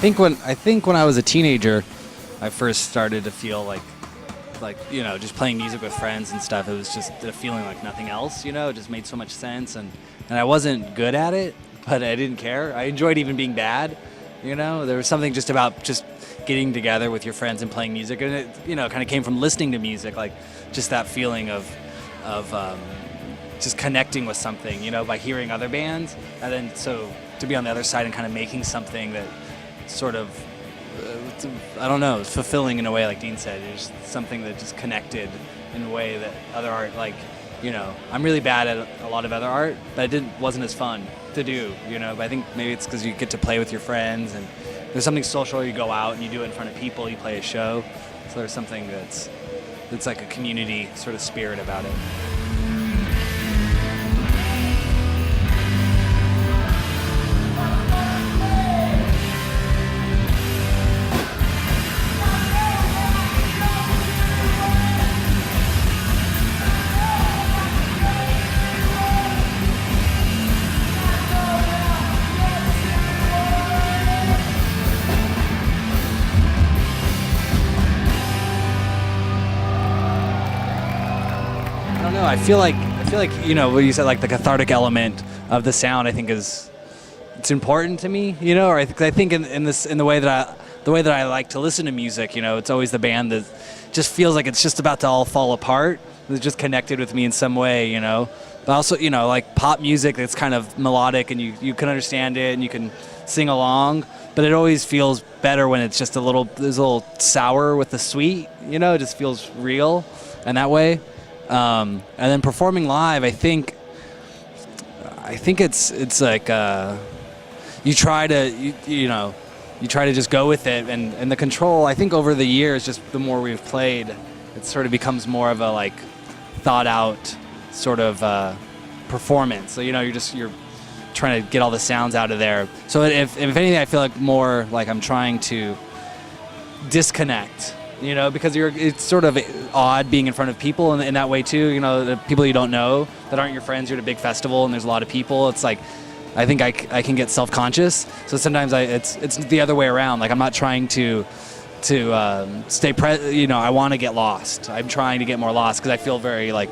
think when I was a teenager, I first started to feel like just playing music with friends and stuff. It was just a feeling like nothing else. It just made so much sense, and I wasn't good at it, but I didn't care. I enjoyed even being bad. There was something just about just getting together with your friends and playing music, and it kind of came from listening to music, like just that feeling of just connecting with something, by hearing other bands, and then so to be on the other side and kind of making something that sort of I don't know, fulfilling in a way, like Dean said. It's something that just connected in a way that other art, I'm really bad at a lot of other art, but it wasn't as fun to do, But I think maybe it's because you get to play with your friends, and there's something social. You go out and you do it in front of people. You play a show, so there's something that's like a community sort of spirit about it. I feel like what you said, like the cathartic element of the sound, I think it's important to me, or I think in the way that I like to listen to music, it's always the band that just feels like it's just about to all fall apart. It's just connected with me in some way, But also, like pop music that's kind of melodic, and you can understand it and you can sing along, but it always feels better when it's just there's a little sour with the sweet, it just feels real in that way. And then performing live, I think it's like you try to just go with it, and the control. I think over the years, just the more we've played, it sort of becomes more of a like thought out sort of performance. So you're trying to get all the sounds out of there. So if anything, I feel like more like I'm trying to disconnect. Because it's sort of odd being in front of people in that way too. The people you don't know that aren't your friends. You're at a big festival and there's a lot of people. It's like, I think I can get self-conscious. So sometimes it's the other way around. Like I'm not trying to stay I want to get lost. I'm trying to get more lost because I feel very like,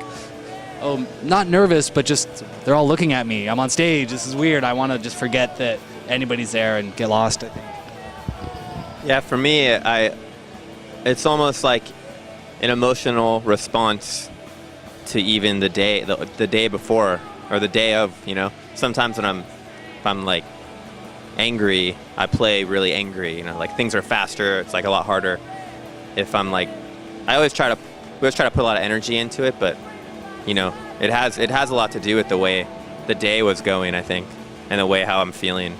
not nervous, but just they're all looking at me. I'm on stage. This is weird. I want to just forget that anybody's there and get lost, I think. Yeah, for me, it's almost like an emotional response to even the day before or the day of, Sometimes if I'm like angry, I play really angry, like things are faster, it's like a lot harder. If I'm like, we always try to put a lot of energy into it, but it has a lot to do with the way the day was going, I think, and the way how I'm feeling,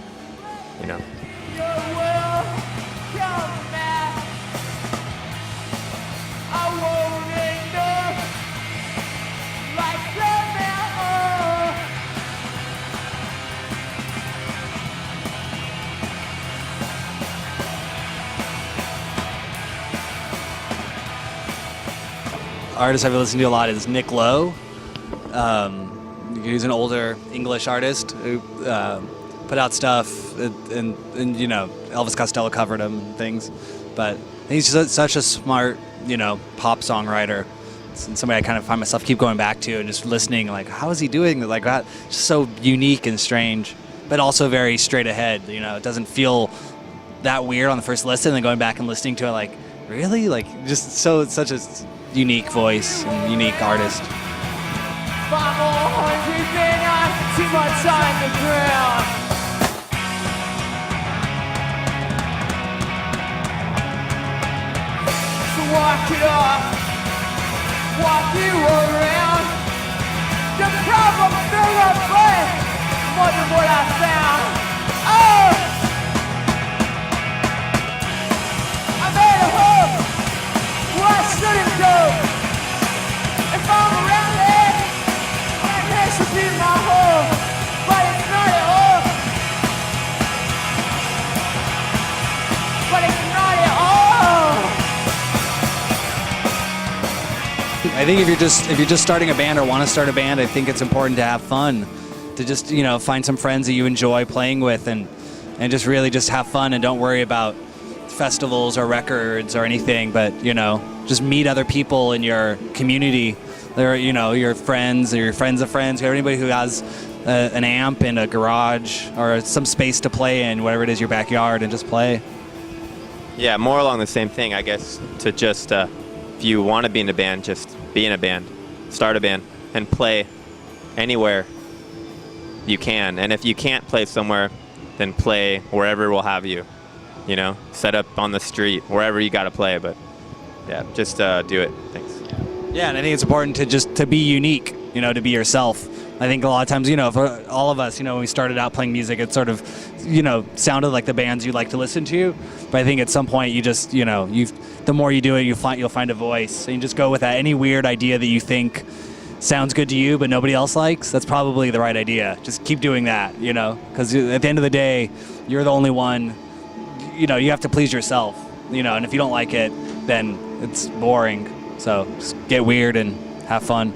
Artist I've listened to a lot is Nick Lowe. He's an older English artist who put out stuff, and Elvis Costello covered him and things. But he's just such a smart, pop songwriter. And somebody I kind of find myself keep going back to and just listening, like, how is he doing like that? Just so unique and strange, but also very straight ahead. It doesn't feel that weird on the first listen, and then going back and listening to it, like, really? Like, just such a unique voice and unique artist. 500 minutes, too much on the ground. So walk it off, walk you around. The problem's still at play, more than what I found. Oh! I made a hope where I shouldn't go. If I'm around here, my head should be my home, but it's not at all. But it's not at all. I think if you're just starting a band or want to start a band, I think it's important to have fun, to just find some friends that you enjoy playing with, and and just really just have fun and don't worry about festivals or records or anything, but just meet other people in your community. They're your friends or your friends of friends, everybody who has an amp in a garage or some space to play in, whatever it is, your backyard, and just play. Yeah, more along the same thing, I guess, to just if you want to be in a band, just be in a band, start a band, and play anywhere you can. And if you can't play somewhere, then play wherever will have you. Set up on the street, wherever you got to play. But yeah, just do it. Thanks. Yeah, and I think it's important to be unique, to be yourself. I think a lot of times, for all of us, when we started out playing music, it sort of, sounded like the bands you like to listen to. But I think at some point you just, the more you do it, you'll find a voice. And you just go with that. Any weird idea that you think sounds good to you but nobody else likes, that's probably the right idea. Just keep doing that, because at the end of the day, you're the only one, you have to please yourself, and if you don't like it, then it's boring. So just get weird and have fun.